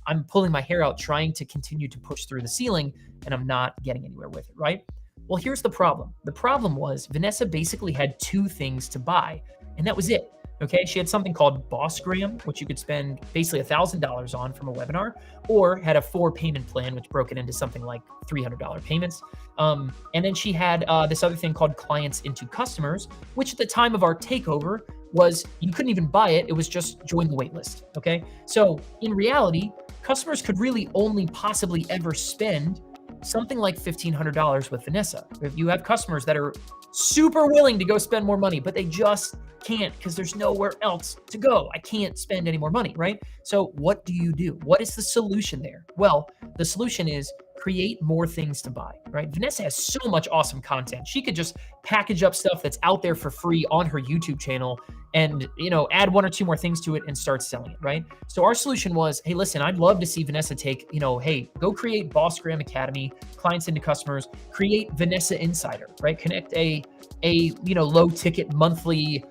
I'm pulling my hair out trying to continue to push through the ceiling, and I'm not getting anywhere with it, right? Well, here's the problem. The problem was Vanessa basically had two things to buy, and that was it. Okay, she had something called BossGram, which you could spend basically $1,000 on from a webinar, or had a 4-payment plan, which broke it into something like $300 payments. And then she had this other thing called Clients into Customers, which at the time of our takeover was, you couldn't even buy it. It was just join the waitlist. Okay, so in reality, customers could really only possibly ever spend something like $1,500 with Vanessa. If you have customers that are super willing to go spend more money, but they just can't because there's nowhere else to go. I can't spend any more money, right? So what do you do? What is the solution there? Well, the solution is create more things to buy, right? Vanessa has so much awesome content. She could just package up stuff that's out there for free on her YouTube channel and, add one or two more things to it and start selling it, right? So our solution was, hey, listen, I'd love to see Vanessa take, hey, go create Boss Graham Academy, clients into customers, create Vanessa Insider, right? Connect a low ticket monthly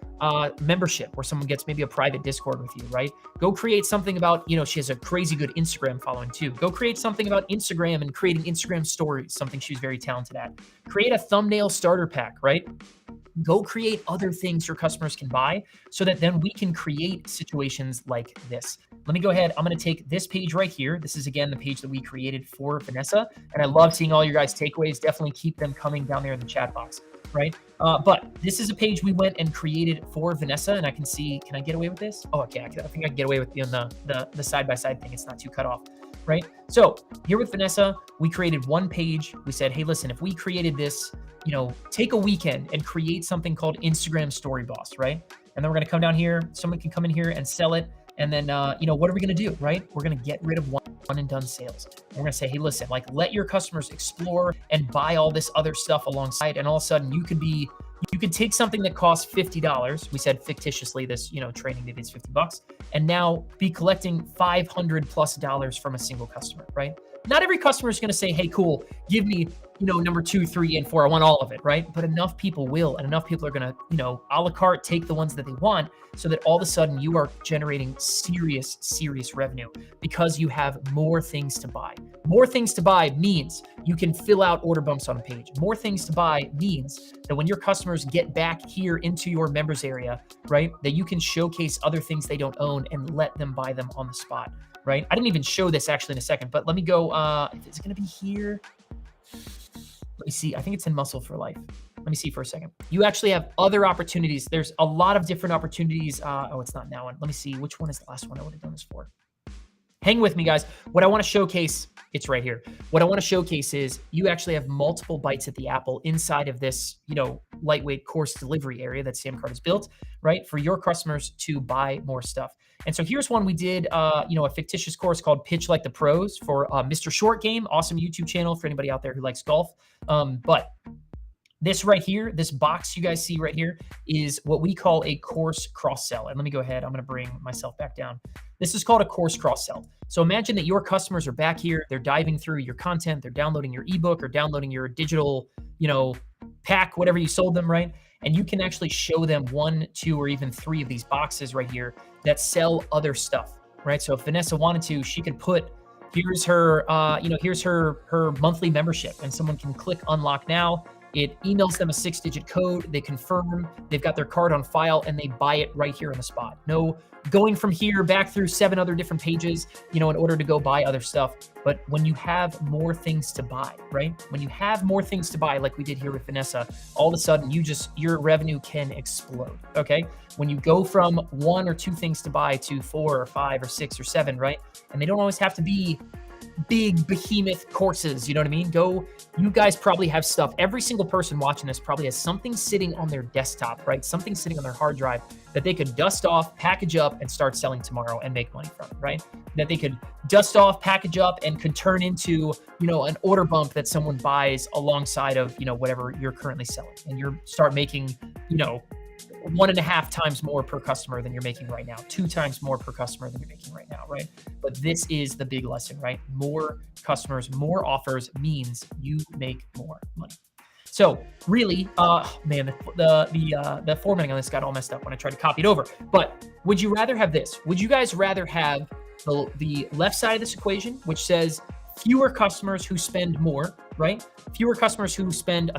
membership where someone gets maybe a private Discord with you, right? Go create something about, she has a crazy good Instagram following too. Go create something about Instagram and creating Instagram stories, something she's very talented at. Create a thumbnail starter pack, right? Go create other things your customers can buy so that then we can create situations like this. Let me go ahead. I'm going to take this page right here. This is, again, the page that we created for Vanessa. And I love seeing all your guys' takeaways. Definitely keep them coming down there in the chat box, right? But this is a page we went and created for Vanessa. And I can see, can I get away with this? Oh, okay. I think I can get away with the side-by-side thing. It's not too cut off, right? So here with Vanessa, we created one page. We said, hey, listen, if we created this, take a weekend and create something called Instagram Story Boss, right? And then we're going to come down here. Someone can come in here and sell it. And then, what are we going to do, right? We're going to get rid of one and done sales. We're going to say, hey, listen, let your customers explore and buy all this other stuff alongside. And all of a sudden you could take something that costs $50. We said fictitiously this, training that is $50, and now be collecting $500+ from a single customer, right? Not every customer is going to say, hey, cool, give me, number 2, 3, and 4. I want all of it, right? But enough people will, and enough people are going to, a la carte take the ones that they want so that all of a sudden you are generating serious revenue because you have more things to buy. More things to buy means you can fill out order bumps on a page. More things to buy means that when your customers get back here into your members area, right, that you can showcase other things they don't own and let them buy them on the spot, right? I didn't even show this actually in a second, but let me go, is it going to be here? Let me see. I think it's in Muscle for Life. Let me see for a second. You actually have other opportunities. There's a lot of different opportunities. It's not in that one. Let me see. Which one is the last one I would have done this for? Hang with me, guys. What I want to showcase, it's right here. What I want to showcase is you actually have multiple bites at the apple inside of this, lightweight course delivery area that SamCart has built, right, for your customers to buy more stuff. And so here's one we did, a fictitious course called Pitch Like the Pros for Mr. Short Game, awesome YouTube channel for anybody out there who likes golf. But this right here, this box you guys see right here is what we call a course cross-sell. And let me go ahead. I'm going to bring myself back down. This is called a course cross-sell. So imagine that your customers are back here. They're diving through your content. They're downloading your ebook or downloading your digital, pack, whatever you sold them, right? And you can actually show them 1, 2, or even 3 of these boxes right here that sell other stuff, right? So if Vanessa wanted to, she could put, here's her, here's her monthly membership, and someone can click unlock now. It emails them a 6-digit code. They confirm they've got their card on file and they buy it right here on the spot. No going from here back through 7 other different pages, in order to go buy other stuff. But when you have more things to buy, right? When you have more things to buy, like we did here with Vanessa, all of a sudden your revenue can explode, okay? When you go from 1 or 2 things to buy to 4 or 5 or 6 or 7, right? And they don't always have to be big behemoth courses, you know what I mean? You guys probably have stuff. Every single person watching this probably has something sitting on their desktop, right? Something sitting on their hard drive that they could dust off, package up, and start selling tomorrow and make money from, right? That they could dust off, package up, and could turn into, an order bump that someone buys alongside of, whatever you're currently selling. And you start making, 1.5 times more per customer than you're making right now, 2 times more per customer than you're making right now, right? But this is the big lesson, right? More customers, more offers means you make more money. So really, the formatting on this got all messed up when I tried to copy it over. But would you rather have this? Would you guys rather have the left side of this equation, which says fewer customers who spend more, right? Fewer customers who spend,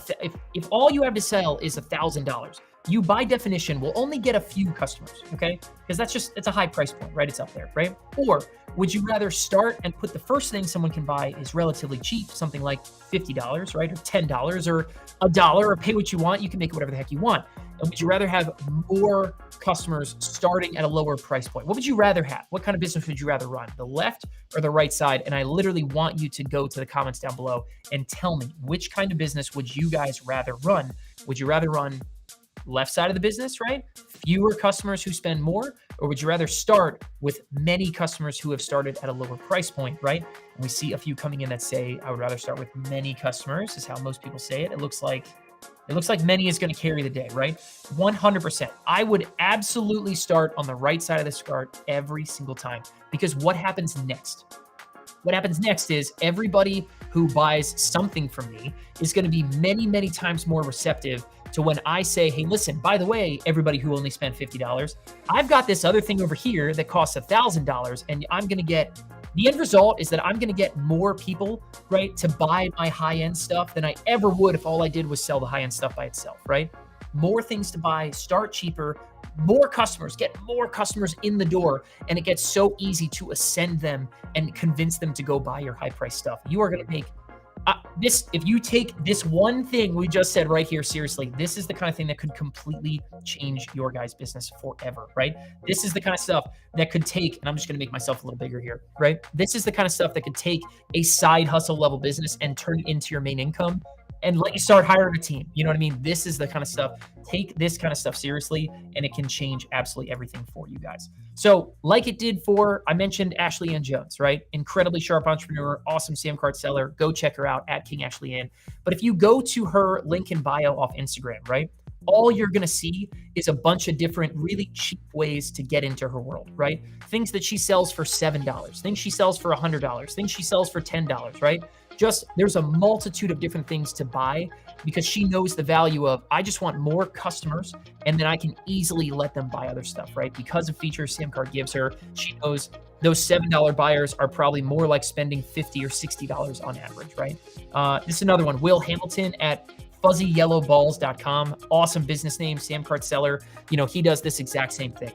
if all you have to sell is $1,000, you by definition will only get a few customers, okay? Because it's a high price point, right? It's up there, right? Or would you rather start and put the first thing someone can buy is relatively cheap, something like $50, right? Or $10 or $1, or pay what you want. You can make it whatever the heck you want. And would you rather have more customers starting at a lower price point? What would you rather have? What kind of business would you rather run? The left or the right side? And I literally want you to go to the comments down below and tell me which kind of business would you guys rather run? Would you rather run left side of the business, right? Fewer customers who spend more, or would you rather start with many customers who have started at a lower price point, right? And we see a few coming in that say, I would rather start with many customers, is how most people say it. It looks like many is going to carry the day, right? 100%. I would absolutely start on the right side of the chart every single time, because what happens next? What happens next is everybody who buys something from me is going to be many, many times more receptive to when I say, hey, listen, by the way, everybody who only spent $50, I've got this other thing over here that costs $1,000, and I'm going to get, the end result is that I'm going to get more people, right, to buy my high-end stuff than I ever would if all I did was sell the high-end stuff by itself, right? More things to buy, start cheaper, more customers, get more customers in the door, and it gets so easy to ascend them and convince them to go buy your high-priced stuff. You are going to make this, if you take this one thing we just said right here seriously, this is the kind of thing that could completely change your guys' business forever, right? This is the kind of stuff that could take, and I'm just going to make myself a little bigger here, right? This is the kind of stuff that could take a side hustle level business and turn it into your main income and let you start hiring a team. You know what I mean? This is the kind of stuff. Take this kind of stuff seriously, and it can change absolutely everything for you guys. So like it did for, I mentioned Ashley Ann Jones, right? Incredibly sharp entrepreneur, awesome SamCart seller. Go check her out at King Ashley Ann. But if you go to her link in bio off Instagram, right? All you're going to see is a bunch of different really cheap ways to get into her world, right? Things that she sells for $7, things she sells for $100, things she sells for $10, right? Just there's a multitude of different things to buy because she knows the value of, I just want more customers and then I can easily let them buy other stuff, right? Because of features SamCart gives her, she knows those $7 buyers are probably more like spending $50 or $60 on average, right? This is another one, Will Hamilton at fuzzyyellowballs.com. Awesome business name, SamCart seller. You know, he does this exact same thing.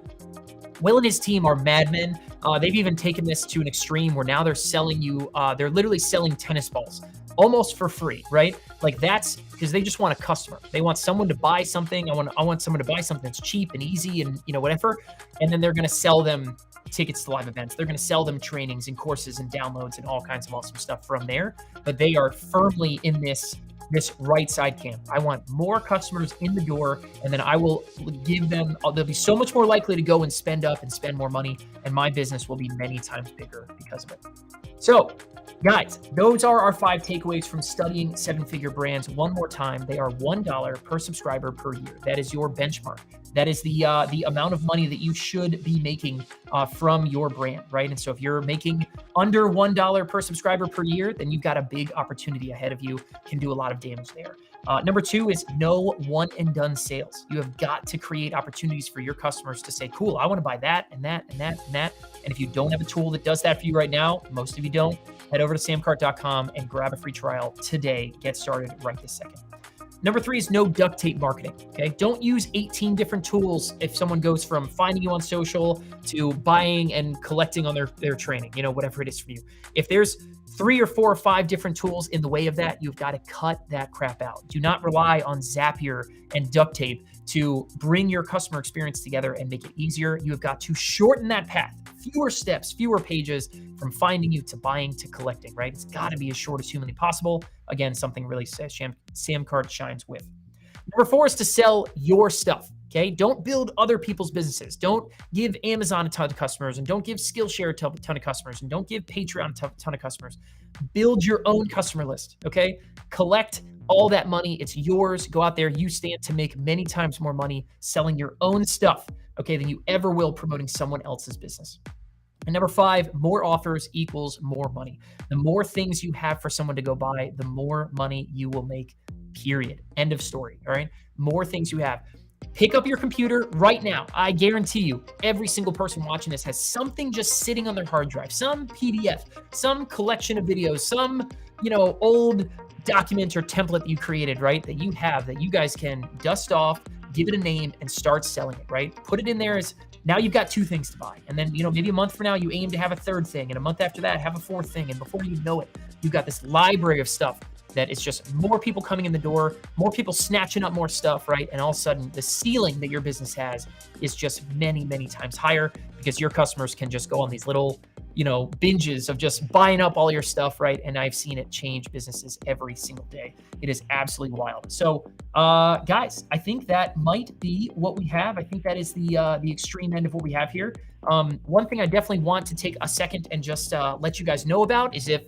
Will and his team are madmen. They've even taken this to an extreme where now they're selling you, they're literally selling tennis balls almost for free, right? Like that's because they just want a customer. They want someone to buy something. I want someone to buy something that's cheap and easy and, you know, whatever. And then they're going to sell them tickets to live events. They're going to sell them trainings and courses and downloads and all kinds of awesome stuff from there. But they are firmly in this right side camp. I want more customers in the door, and then I will give them, they'll be so much more likely to go and spend up and spend more money, and my business will be many times bigger because of it. So guys, those are our 5 takeaways from studying 7-figure brands. One more time, they are $1 per subscriber per year. That is your benchmark. That is the amount of money that you should be making from your brand, right? And so if you're making under $1 per subscriber per year, then you've got a big opportunity ahead of you, can do a lot of damage there. Number 2 is no one and done sales. You have got to create opportunities for your customers to say, cool, I want to buy that and that and that and that. And if you don't have a tool that does that for you right now, most of you don't, head over to samcart.com and grab a free trial today. Get started right this second. Number 3 is no duct tape marketing, okay? Don't use 18 different tools if someone goes from finding you on social to buying and collecting on their training, you know, whatever it is for you. If there's 3 or 4 or 5 different tools in the way of that, you've got to cut that crap out. Do not rely on Zapier and duct tape to bring your customer experience together and make it easier. You have got to shorten that path. Fewer steps, fewer pages from finding you to buying to collecting, right? It's got to be as short as humanly possible. Again, something really SamCart shines with. Number 4 is to sell your stuff. Okay, don't build other people's businesses. Don't give Amazon a ton of customers, and don't give Skillshare a ton of customers, and don't give Patreon a ton of customers. Build your own customer list. Okay, collect all that money. It's yours. Go out there. You stand to make many times more money selling your own stuff, okay, than you ever will promoting someone else's business. And number 5, more offers equals more money. The more things you have for someone to go buy, the more money you will make, period. End of story, all right? More things you have. Pick up your computer right now. I guarantee you, every single person watching this has something just sitting on their hard drive, some PDF, some collection of videos, some, you know, old document or template that you created, right? That you have, that you guys can dust off, give it a name, and start selling it, right? Put it in there as, now you've got 2 things to buy. And then, you know, maybe a month from now, you aim to have a 3rd thing. And a month after that, have a 4th thing. And before you know it, you've got this library of stuff that it's just more people coming in the door, more people snatching up more stuff, right? And all of a sudden, the ceiling that your business has is just many, many times higher because your customers can just go on these little, you know, binges of just buying up all your stuff, right? And I've seen it change businesses every single day. It is absolutely wild. So Guys, I think that might be what we have. I think that is the extreme end of what we have here. One thing I definitely want to take a second and just let you guys know about is if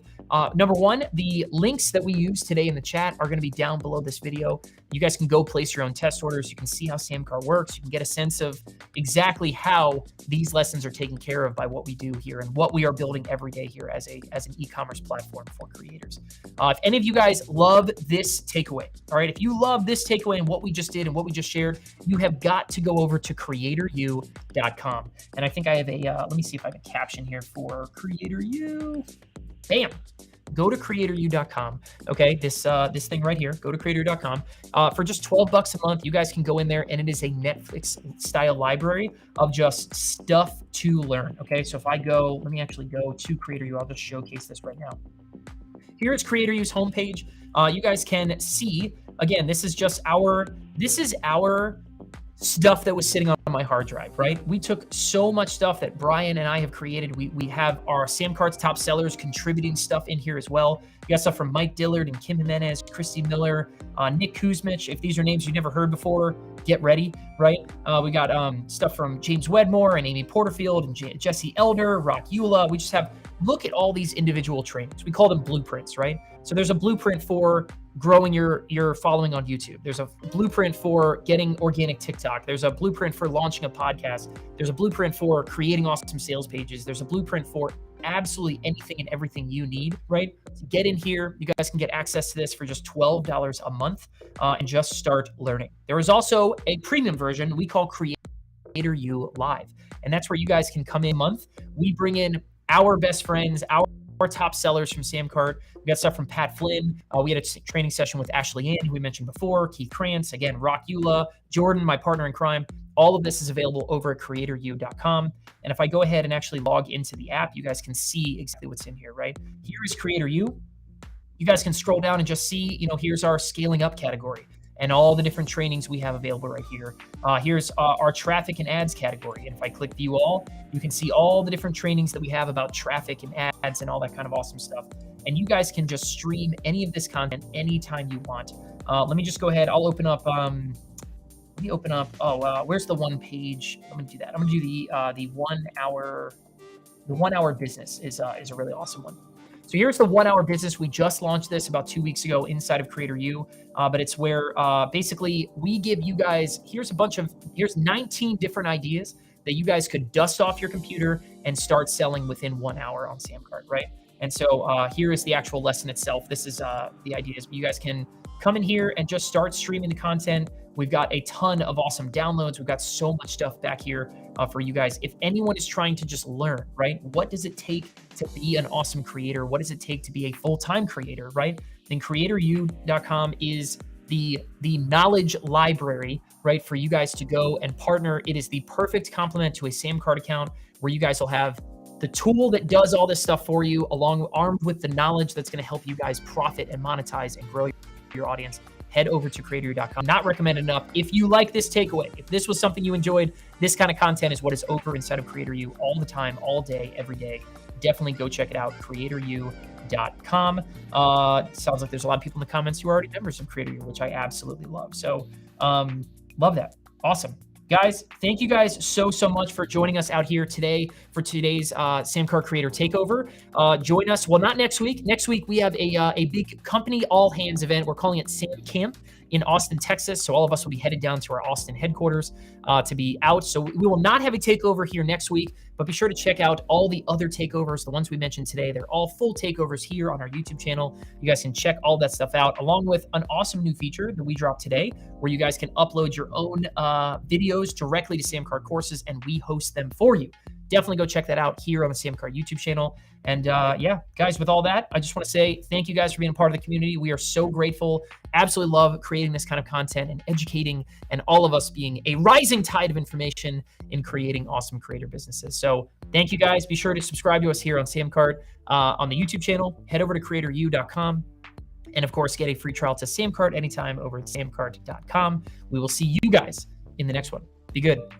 number one, the links that we use today in the chat are going to be down below this video. You guys can go place your own test orders. You can see how SamCart works. You can get a sense of exactly how these lessons are taken care of by what we do here and what we are building every day here as an e-commerce platform for creators. If any of you guys love this takeaway, all right, if you love this takeaway and what we just did and what we just shared, you have got to go over to creatoru.com. And I think I have a, let me see if I have a caption here for CreatorU. Bam. Go to creatoru.com. Okay, this thing right here. Go to creatoru.com. For just $12 a month, you guys can go in there, and it is a Netflix-style library of just stuff to learn. Okay, so if I go, let me actually go to CreatorU. I'll just showcase this right now. Here is CreatorU's homepage. You guys can see, again, this is our stuff that was sitting on my hard drive, right? We took so much stuff that Brian and I have created. We have our SamCart's top sellers contributing stuff in here as well. You got stuff from Mike Dillard and Kim Jimenez, Christy Miller, Nick Kuzmich. If these are names you've never heard before, get ready, right? We got stuff from James Wedmore and Amy Porterfield and Jesse Elder, Rock Eula. We just have, look at all these individual trainings. We call them blueprints, right? So there's a blueprint for growing your following on YouTube. There's a blueprint for getting organic TikTok. There's a blueprint for launching a podcast. There's a blueprint for creating awesome sales pages. There's a blueprint for absolutely anything and everything you need, right? To get in here, you guys can get access to this for just $12 a month and just start learning. There is also a premium version we call CreatorU Live. And that's where you guys can come in a month. We bring in our best friends, our top sellers from SamCart. We got stuff from Pat Flynn. We had a training session with Ashley Ann, who we mentioned before, Keith Krantz, again, Rock Eula, Jordan, my partner in crime. All of this is available over at creatoru.com. And if I go ahead and actually log into the app, you guys can see exactly what's in here, right? Here is CreatorU. You guys can scroll down and just see, here's our scaling up category and all the different trainings we have available right here. Here's our traffic and ads category. And if I click view all, you can see all the different trainings that we have about traffic and ads and all that kind of awesome stuff. And you guys can just stream any of this content anytime you want. Let me just go ahead. I'll open up, where's the one page? I'm gonna do that. I'm gonna do the 1 hour, the 1 hour business is a really awesome one. So here's the 1 hour business. We just launched this about 2 weeks ago inside of CreatorU, but it's where basically we give you guys, here's 19 different ideas that you guys could dust off your computer and start selling within 1 hour on SamCart, right? And so here is the actual lesson itself. This is the ideas. You guys can come in here and just start streaming the content. We've got a ton of awesome downloads. We've got so much stuff back here for you guys. If anyone is trying to just learn, right? What does it take to be an awesome creator? What does it take to be a full-time creator, right? Then creatoru.com is the knowledge library, right? For you guys to go and partner. It is the perfect complement to a SamCart account where you guys will have the tool that does all this stuff for you, armed with the knowledge that's going to help you guys profit and monetize and grow your audience. Head over to creatoru.com. Not recommended enough. If you like this takeaway, if this was something you enjoyed, this kind of content is what is over inside of CreatorU all the time, all day, every day. Definitely go check it out, creatoru.com. Sounds like there's a lot of people in the comments who are already members of CreatorU, which I absolutely love. So love that. Awesome. Guys, thank you guys so much for joining us out here today for today's SamCart Creator Takeover. Join us, well, not next week. Next week, we have a big company all-hands event. We're calling it Sam Camp in Austin, Texas. So all of us will be headed down to our Austin headquarters to be out. So we will not have a takeover here next week, but be sure to check out all the other takeovers, the ones we mentioned today. They're all full takeovers here on our YouTube channel. You guys can check all that stuff out, along with an awesome new feature that we dropped today, where you guys can upload your own videos directly to SamCart courses, and we host them for you. Definitely go check that out here on the SamCart YouTube channel. And yeah, guys, with all that, I just want to say thank you guys for being a part of the community. We are so grateful. Absolutely love creating this kind of content and educating, and all of us being a rising tide of information in creating awesome creator businesses. So thank you guys. Be sure to subscribe to us here on SamCart on the YouTube channel. Head over to creatoru.com. And of course, get a free trial to SamCart anytime over at samcart.com. We will see you guys in the next one. Be good.